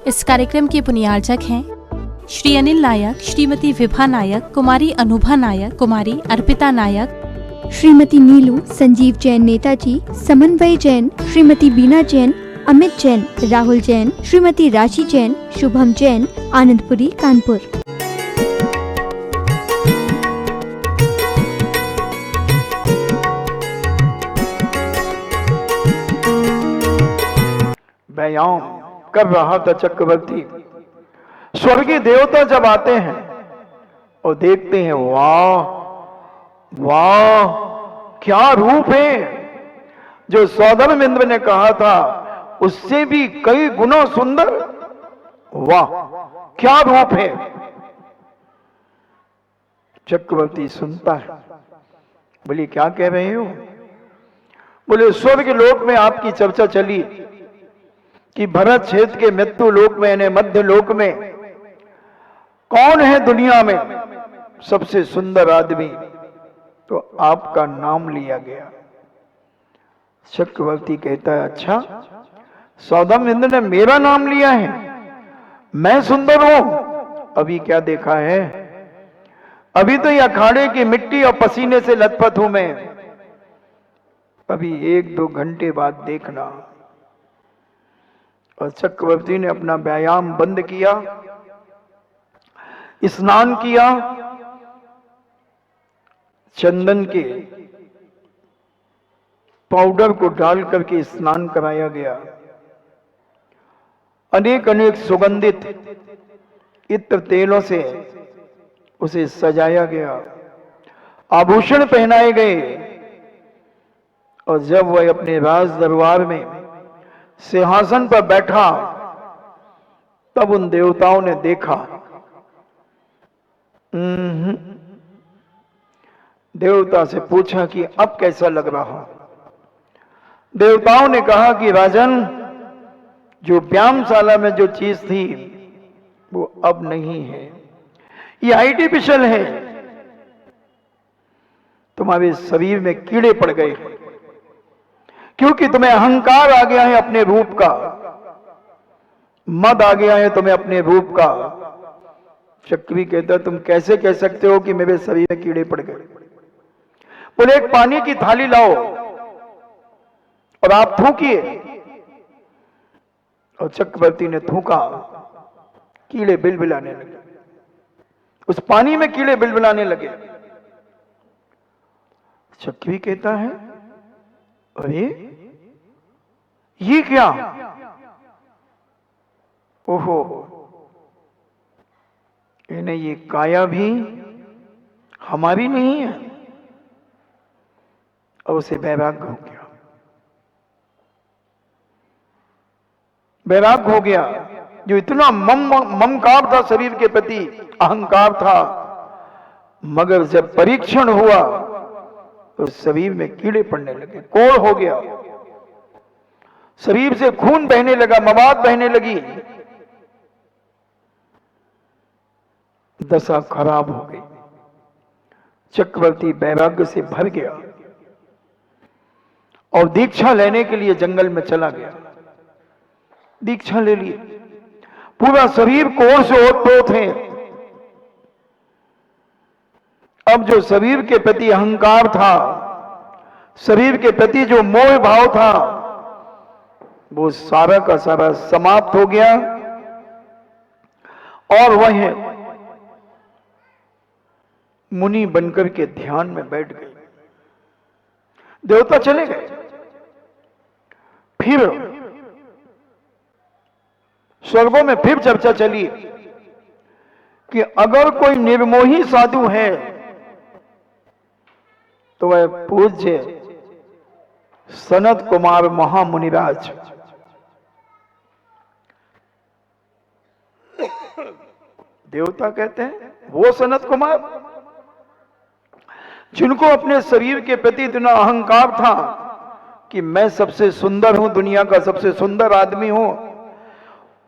इस कार्यक्रम के पुण्यार्चक हैं श्री अनिल नायक, श्रीमती विभा नायक, कुमारी अनुभा नायक, कुमारी अर्पिता नायक, श्रीमती नीलू, संजीव जैन नेताजी, समन्वय जैन, श्रीमती बीना जैन, अमित जैन, राहुल जैन, श्रीमती राशि जैन, शुभम जैन, आनंदपुरी, कानपुर। व्यायाम कर रहा था चक्रवर्ती। स्वर्गीय देवता जब आते हैं और देखते हैं, वाह वाह क्या रूप है। जो सौधर्म इंद्र ने कहा था उससे भी कई गुना सुंदर, वाह क्या रूप है। चक्रवर्ती सुनता है, बोले क्या कह रहे हो? बोले स्वर्ग लोक में आपकी चर्चा चली कि भरत क्षेत्र के मृत्यु लोक में यानी मध्य लोक में कौन है दुनिया में सबसे सुंदर आदमी, तो आपका नाम लिया गया। चक्रवर्ती कहता है, अच्छा सौदाम इंद्र ने मेरा नाम लिया है, मैं सुंदर हूं? अभी क्या देखा है, अभी तो ये अखाड़े की मिट्टी और पसीने से लथपथ हूं मैं, अभी 1-2 घंटे बाद देखना। और चक्रवर्ती ने अपना व्यायाम बंद किया, स्नान किया, चंदन के पाउडर को डाल करके स्नान कराया गया। अनेक अनेक सुगंधित इत्र तेलों से उसे सजाया गया, आभूषण पहनाए गए। और जब वह अपने राज दरबार में सिंहासन पर बैठा तब उन देवताओं ने देखा। देवता से पूछा कि अब कैसा लग रहा? देवताओं ने कहा कि राजन, जो व्यायामशाला में जो चीज थी वो अब नहीं है, ये आर्टिफिशियल है। तुम्हारे शरीर में कीड़े पड़ गए क्योंकि तुम्हें अहंकार आ गया है अपने रूप का, मद आ गया है तुम्हें अपने रूप का। चक्रवी कहता, तुम कैसे कह सकते हो कि मेरे शरीर में कीड़े पड़ गए? बोले एक पानी की थाली लाओ और आप थूकिए। और चक्रवर्ती ने थूका, कीड़े बिलबिलाने लगे, उस पानी में कीड़े बिलबिलाने लगे। चक्रवी कहता है, अरे ये क्या? ओहो, इन्हें ये काया भी हमारी नहीं है। और उसे वैराग्य हो गया, वैराग्य हो गया। जो इतना ममकार था शरीर के प्रति, अहंकार था, मगर जब परीक्षण हुआ तो शरीर में कीड़े पड़ने लगे, कोढ़ हो गया, शरीर से खून बहने लगा, मवाद बहने लगी, दशा खराब हो गई। चक्रवर्ती वैराग्य से भर गया और दीक्षा लेने के लिए जंगल में चला गया। दीक्षा ले ली, पूरा शरीर कोढ़ से ओतप्रोत है। अब जो शरीर के प्रति अहंकार था, शरीर के प्रति जो मोह भाव था, वो सारा का सारा समाप्त हो गया। और वह मुनि बनकर के ध्यान में बैठ गए। देवता चले गए। फिर स्वर्गों में फिर चर्चा चली कि अगर कोई निर्मोही साधु है तो वह पूज्य सनत कुमार महामुनिराज। देवता कहते हैं वो सनत कुमार जिनको अपने शरीर के प्रति इतना अहंकार था कि मैं सबसे सुंदर हूं, दुनिया का सबसे सुंदर आदमी हूं,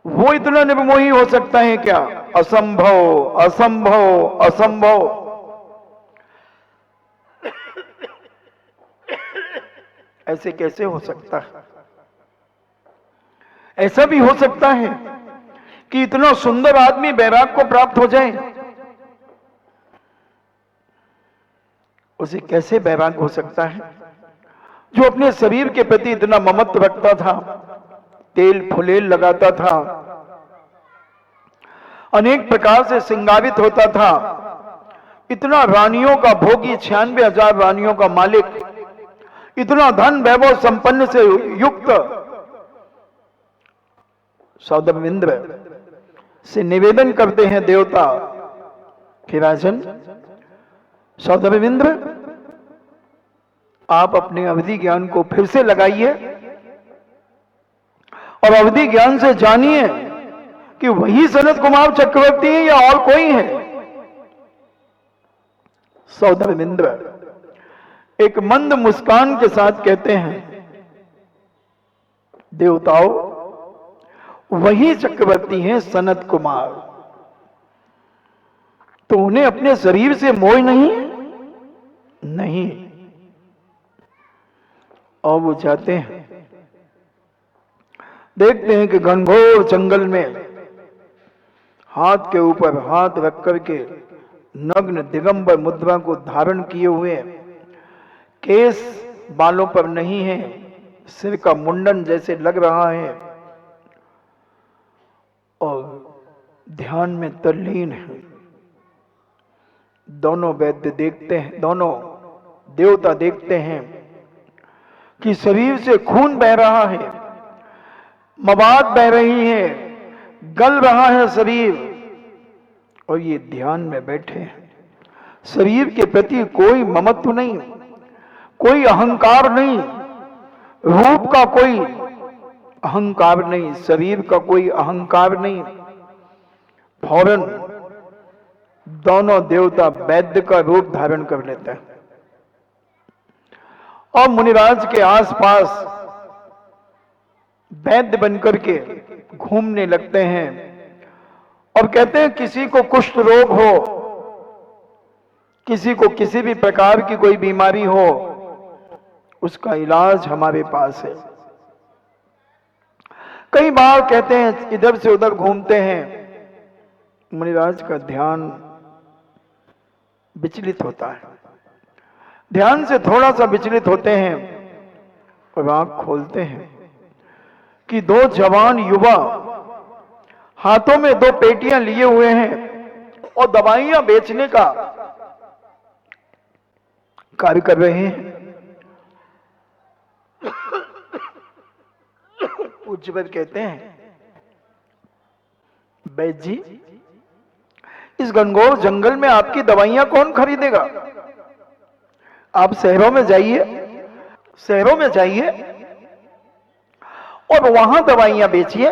वो इतना निर्मोही हो सकता है क्या? असंभव, असंभव, असंभव। ऐसे कैसे हो सकता है? ऐसा भी हो सकता है कि इतना सुंदर आदमी बैराग को प्राप्त हो जाए? उसे कैसे बैराग हो सकता है जो अपने शरीर के प्रति इतना ममत्व रखता था, तेल फुलेल लगाता था, अनेक प्रकार से श्रृंगारित होता था, इतना रानियों का भोगी, 96,000 रानियों का मालिक, इतना धन वैभव संपन्न से युक्त सौदामिंद्र से निवेदन करते हैं देवता कि राजन सौदामिंद्र, आप अपने अवधि ज्ञान को फिर से लगाइए और अवधि ज्ञान से जानिए कि वही सनत कुमार चक्रवर्ती है या और कोई है। सौदामिंद्र एक मंद मुस्कान के साथ कहते हैं, देवताओं, वही चक्रवर्ती हैं सनत कुमार। तो उन्हें अपने शरीर से मोह नहीं। और वो जाते हैं, देखते हैं कि घनघोर जंगल में हाथ के ऊपर हाथ रख करके नग्न दिगंबर मुद्रा को धारण किए हुए, केस बालों पर नहीं है, सिर का मुंडन जैसे लग रहा है और ध्यान में तल्लीन है। दोनों वैद्य देखते हैं, दोनों देवता देखते हैं कि शरीर से खून बह रहा है, मवाद बह रही है, गल रहा है शरीर, और ये ध्यान में बैठे हैं। शरीर के प्रति कोई ममत्व नहीं, कोई अहंकार नहीं, रूप का कोई अहंकार नहीं, शरीर का कोई अहंकार नहीं। फौरन दोनों देवता वैद्य का रूप धारण कर लेते हैं और मुनिराज के आसपास वैद्य बनकर के घूमने लगते हैं और कहते हैं, किसी को कुष्ठ रोग हो, किसी को किसी भी प्रकार की कोई बीमारी हो, उसका इलाज हमारे पास है। कई बार कहते हैं इधर से उधर घूमते हैं, मुनिराज का ध्यान विचलित होता है। ध्यान से थोड़ा सा विचलित होते हैं और आंख खोलते हैं कि दो जवान युवा हाथों में 2 पेटियां लिए हुए हैं और दवाइयां बेचने का कार्य कर रहे हैं। पूज्यवर कहते हैं, वैद्य जी, इस घनघोर जंगल में आपकी दवाइयां कौन खरीदेगा? आप शहरों में जाइए और वहां दवाइयां बेचिए,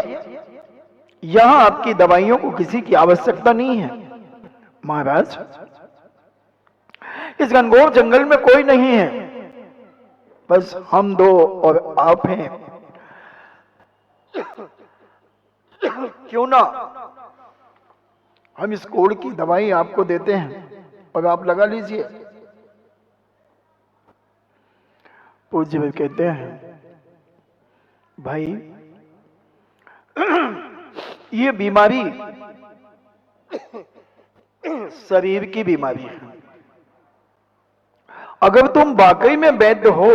यहां आपकी दवाइयों को किसी की आवश्यकता नहीं है। महाराज, इस घनघोर जंगल में कोई नहीं है, बस हम 2 और आप हैं। क्यों ना हम इस कोड़ की दवाई आपको देते हैं और आप लगा लीजिए। पूज्य कहते हैं, भाई ये बीमारी शरीर की बीमारी है। अगर तुम वाकई में वैद्य हो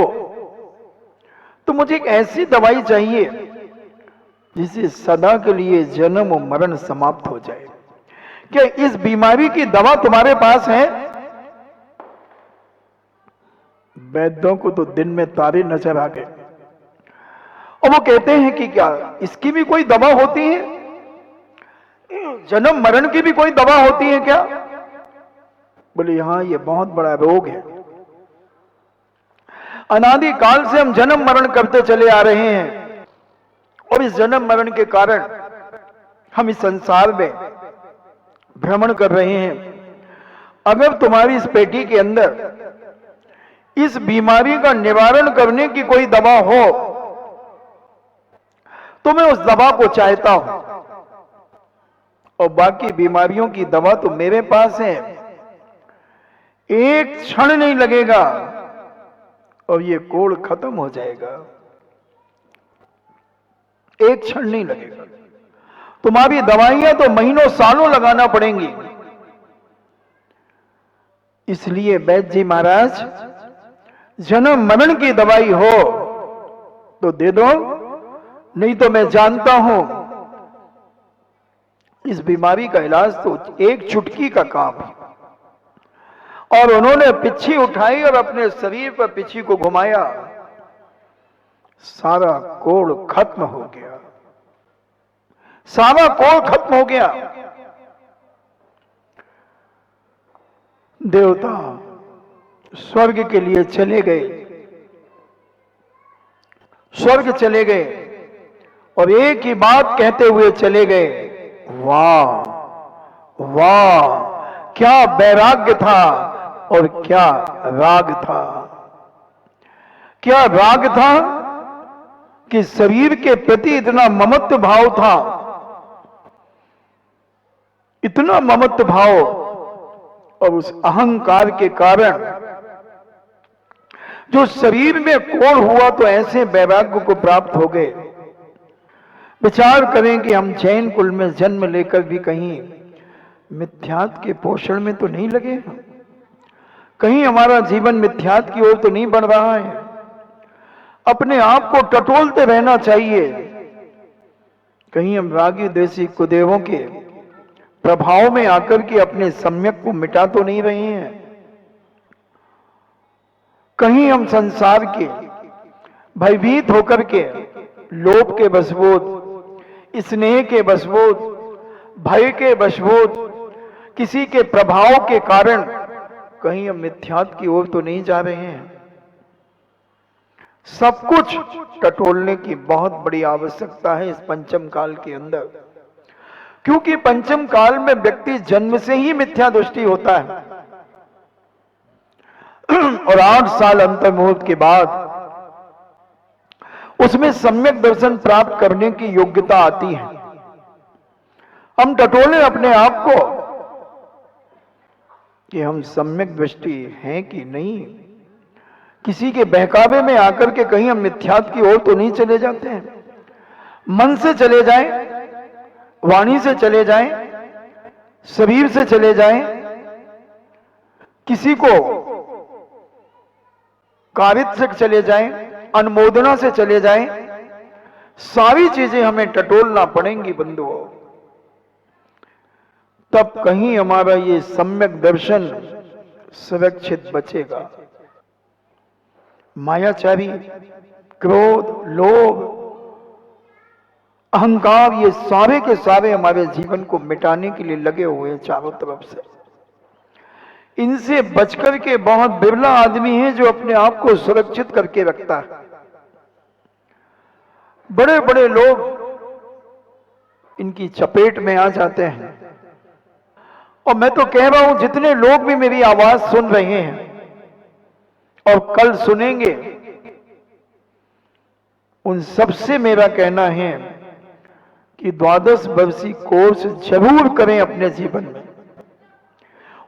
तो मुझे एक ऐसी दवाई चाहिए जिससे सदा के लिए जन्म और मरण समाप्त हो जाए। क्या इस बीमारी की दवा तुम्हारे पास है? वैद्यों को तो दिन में तारे नजर आ गए और वो कहते हैं कि क्या इसकी भी कोई दवा होती है? जन्म मरण की भी कोई दवा होती है क्या? बोले, हाँ, ये बहुत बड़ा रोग है। अनादि काल से हम जन्म मरण करते चले आ रहे हैं और इस जन्म मरण के कारण हम इस संसार में भ्रमण कर रहे हैं। अगर तुम्हारी इस पेटी के अंदर इस बीमारी का निवारण करने की कोई दवा हो तो मैं उस दवा को चाहता हूं, और बाकी बीमारियों की दवा तो मेरे पास है। एक क्षण नहीं लगेगा और ये कोड़ खत्म हो जाएगा। एक क्षण नहीं लगेगा। तुम्हारी दवाइयां तो महीनों सालों लगाना पड़ेंगी। इसलिए वैद्य जी महाराज, जन्म मरण की दवाई हो तो दे दो, नहीं तो मैं जानता हूं इस बीमारी का इलाज तो एक चुटकी का काम है। और उन्होंने पिच्छी उठाई और अपने शरीर पर पिच्छी को घुमाया, सारा कोढ़ खत्म हो गया, सारा कोढ़ खत्म हो गया। देवता स्वर्ग के लिए चले गए, स्वर्ग चले गए और एक ही बात कहते हुए चले गए, वाह वाह, क्या वैराग्य था और क्या राग था। क्या राग था कि शरीर के प्रति इतना ममत्व भाव था, इतना ममत्व भाव, और उस अहंकार के कारण जो शरीर में कोढ़ हुआ तो ऐसे वैराग्य को प्राप्त हो गए। विचार करें कि हम जैन कुल में जन्म लेकर भी कहीं मिथ्यात्व के पोषण में तो नहीं लगे, कहीं हमारा जीवन मिथ्यात्व की ओर तो नहीं बढ़ रहा है। अपने आप को टटोलते रहना चाहिए, कहीं हम रागी देसी कुदेवों के प्रभाव में आकर के अपने सम्यक को मिटा तो नहीं रहे हैं। कहीं हम संसार के भयभीत होकर के लोभ के वशबोध, स्नेह के वशबोध, भय के वशबोध, किसी के प्रभाव के कारण कहीं हम मिथ्यात्व की ओर तो नहीं जा रहे हैं। सब कुछ टटोलने की बहुत बड़ी आवश्यकता है इस पंचम काल के अंदर, क्योंकि पंचम काल में व्यक्ति जन्म से ही मिथ्या दृष्टि होता है और 8 साल अंतर्मुहूर्त के बाद उसमें सम्यक दर्शन प्राप्त करने की योग्यता आती है। हम टटोले अपने आप को कि हम सम्यक दृष्टि हैं कि नहीं, किसी के बहकावे में आकर के कहीं हम मिथ्यात्व की ओर तो नहीं चले जाते हैं। मन से चले जाएं, वाणी से चले जाएं, शरीर से चले जाएं, किसी को कारित से चले जाएं, अनुमोदना से चले जाएं, सारी चीजें हमें टटोलना पड़ेंगी बंधुओं, तब कहीं हमारा ये सम्यक दर्शन सुरक्षित बचेगा। मायाचारी, क्रोध, लोभ, अहंकार, ये सारे के सारे हमारे जीवन को मिटाने के लिए लगे हुए हैं चारों तरफ से। इनसे बचकर के बहुत बिरला आदमी है जो अपने आप को सुरक्षित करके रखता है। बड़े बड़े लोग इनकी चपेट में आ जाते हैं। और मैं तो कह रहा हूं, जितने लोग भी मेरी आवाज सुन रहे हैं और कल सुनेंगे, उन सबसे मेरा कहना है कि 12 वर्षीय कोर्स जरूर करें अपने जीवन में।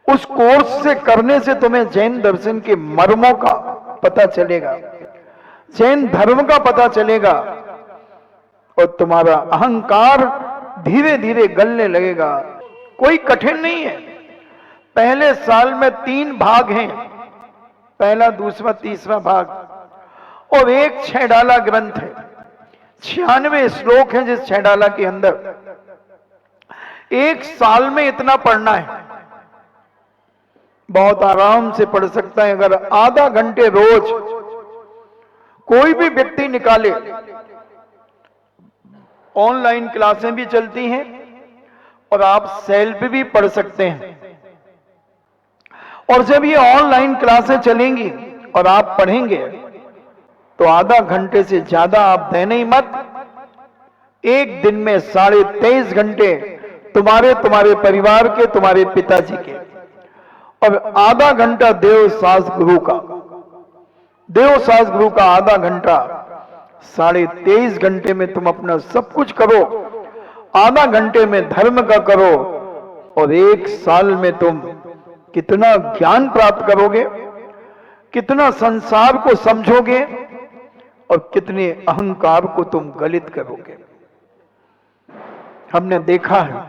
उस कोर्स से करने से तुम्हें जैन दर्शन के मर्मों का पता चलेगा, जैन धर्म का पता चलेगा और तुम्हारा अहंकार धीरे धीरे गलने लगेगा। कोई कठिन नहीं है। पहले साल में 3 भाग हैं, पहला, दूसरा, तीसरा भाग, और एक 6 डाला ग्रंथ है। 96 श्लोक हैं जिस 6 डाला के अंदर। एक साल में इतना पढ़ना है, बहुत आराम से पढ़ सकता है। अगर आधा घंटे रोज कोई भी व्यक्ति निकाले, ऑनलाइन क्लासें भी चलती हैं और आप सेल्फ भी पढ़ सकते हैं। और जब ये ऑनलाइन क्लासें चलेंगी और आप पढ़ेंगे तो आधा घंटे से ज्यादा आप देने ही मत। एक दिन में 23.5 घंटे तुम्हारे परिवार के, तुम्हारे पिताजी के, और आधा घंटा देव शास्त्र गुरु का आधा घंटा। 23.5 घंटे में तुम अपना सब कुछ करो, आधा घंटे में धर्म का करो, और 1 साल में तुम कितना ज्ञान प्राप्त करोगे, कितना संसार को समझोगे और कितने अहंकार को तुम गलित करोगे। हमने देखा है।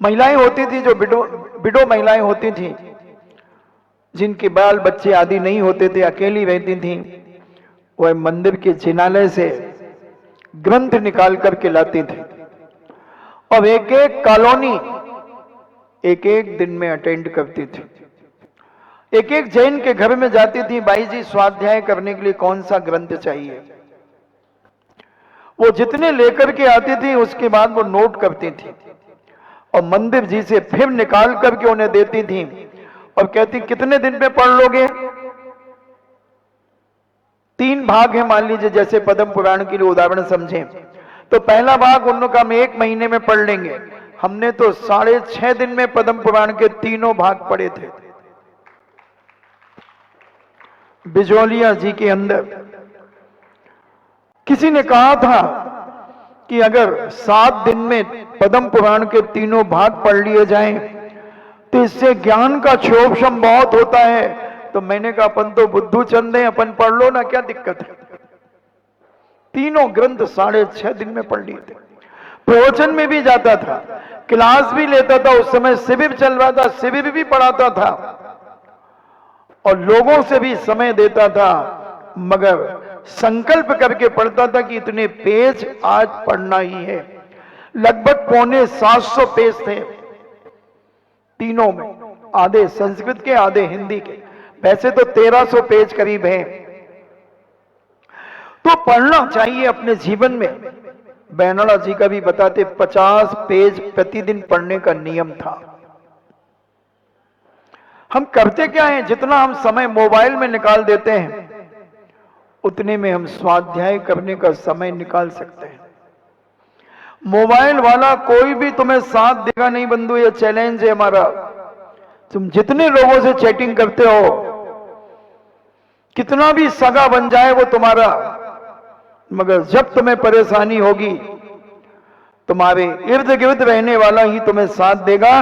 महिलाएं होती थी जो विडो महिलाएं होती थी, जिनके बाल बच्चे आदि नहीं होते थे, अकेली रहती थी, वह मंदिर के जिनालय से ग्रंथ निकाल करके लाती थी और एक एक कॉलोनी एक एक दिन में अटेंड करती थी। एक एक जैन के घर में जाती थी, भाई जी स्वाध्याय करने के लिए कौन सा ग्रंथ चाहिए। वो जितने लेकर के आती थी उसके बाद वो नोट करती थी और मंदिर जी से फिर निकाल करके उन्हें देती थी और कहती कितने दिन में पढ़ लोगे। 3 भाग है मान लीजिए, जैसे पद्म पुराण के लिए उदाहरण समझें तो पहला भाग उन्होंने कहा हम 1 महीने में पढ़ लेंगे। हमने तो 6.5 दिन में पद्म पुराण के 3 भाग पढ़े थे बिजौलिया जी के अंदर। किसी ने कहा था कि अगर 7 दिन में पद्म पुराण के 3 भाग पढ़ लिए जाएं तो इससे ज्ञान का क्षोभशम बहुत होता है। तो मैंने कहा अपन तो बुद्धू चंद हैं, अपन पढ़ लो ना, क्या दिक्कत है। 3 ग्रंथ 6.5 दिन में पढ़ लिए थे। प्रवचन में भी जाता था, क्लास भी लेता था, उस समय शिविर चल रहा था, शिविर भी पढ़ाता था और लोगों से भी समय देता था, मगर संकल्प करके पढ़ता था कि इतने पेज आज पढ़ना ही है। लगभग 750 पेज थे तीनों में, आधे संस्कृत के आधे हिंदी के, वैसे तो 1300 पेज करीब हैं। तो पढ़ना चाहिए अपने जीवन में। बैनाला जी का भी बताते 50 पेज प्रतिदिन पढ़ने का नियम था। हम करते क्या है, जितना हम समय मोबाइल में निकाल देते हैं उतने में हम स्वाध्याय करने का समय निकाल सकते हैं। मोबाइल वाला कोई भी तुम्हें साथ देगा नहीं बंधु, ये चैलेंज है हमारा। तुम जितने लोगों से चैटिंग करते हो, कितना भी सगा बन जाए वो तुम्हारा, मगर जब तुम्हें परेशानी होगी तुम्हारे इर्द गिर्द रहने वाला ही तुम्हें साथ देगा।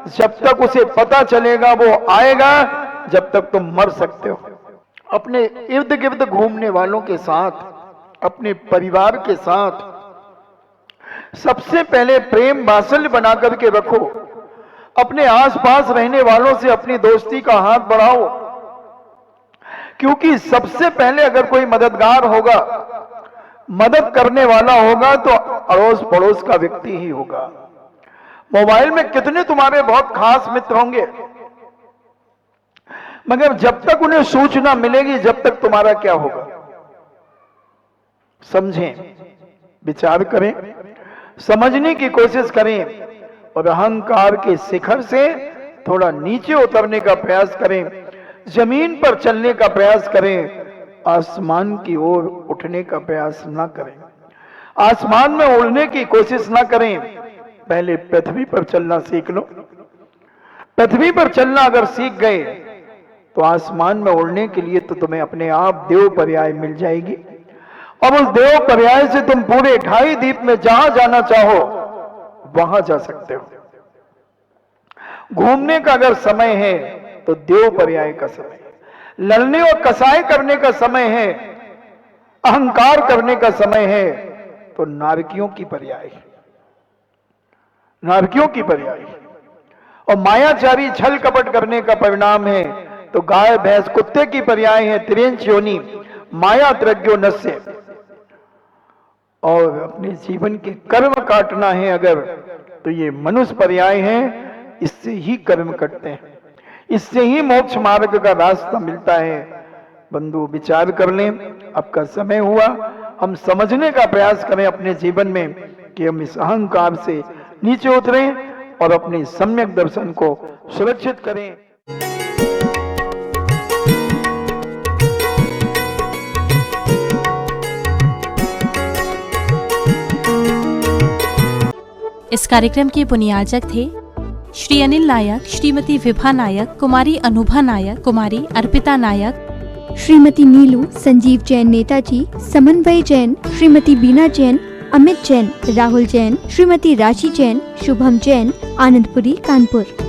जब तक उसे पता चलेगा वो आएगा, जब तक तुम मर सकते हो। अपने इर्द गिर्द घूमने वालों के साथ, अपने परिवार के साथ सबसे पहले प्रेम वात्सल्य बना करके रखो। अपने आसपास रहने वालों से अपनी दोस्ती का हाथ बढ़ाओ, क्योंकि सबसे पहले अगर कोई मददगार होगा, मदद करने वाला होगा तो अड़ोस पड़ोस का व्यक्ति ही होगा। मोबाइल में कितने तुम्हारे बहुत खास मित्र होंगे, मगर जब तक उन्हें सूचना मिलेगी जब तक तुम्हारा क्या होगा। समझें, विचार करें, समझने की कोशिश करें और अहंकार के शिखर से थोड़ा नीचे उतरने का प्रयास करें, जमीन पर चलने का प्रयास करें, आसमान की ओर उठने का प्रयास ना करें, आसमान में उड़ने की कोशिश ना करें। पहले पृथ्वी पर चलना सीख लो। पृथ्वी पर चलना अगर सीख गए तो आसमान में उड़ने के लिए तो तुम्हें अपने आप देव पर्याय मिल जाएगी। अब उस देव पर्याय से तुम पूरे 2.5 द्वीप में जहां जाना चाहो वहां जा सकते हो। घूमने का अगर समय है तो देव पर्याय का समय है, लड़ने और कसाई करने का समय है, अहंकार करने का समय है तो नारकियों की पर्याय है, नारकियों की पर्याय है। और मायाचारी छल कपट करने का परिणाम है तो गाय भैंस कुत्ते की पर्याय है, त्रिंच योनि माया त्रज्ञो नस्य। और अपने जीवन के कर्म काटना है अगर तो ये मनुष्य पर्याय है, इससे ही कर्म कटते हैं, इससे ही मोक्ष मार्ग का रास्ता मिलता है। बंधु विचार कर लें, आपका समय हुआ, हम समझने का प्रयास करें अपने जीवन में कि हम इस अहंकार से नीचे उतरें और अपने सम्यक दर्शन को सुरक्षित करें। इस कार्यक्रम के पुनियाजक थे श्री अनिल नायक, श्रीमती विभा नायक, कुमारी अनुभा नायक, कुमारी अर्पिता नायक, श्रीमती नीलू, संजीव जैन नेताजी, समन्वय जैन, श्रीमती बीना जैन, अमित जैन, राहुल जैन, श्रीमती राशि जैन, शुभम जैन, आनंदपुरी, कानपुर।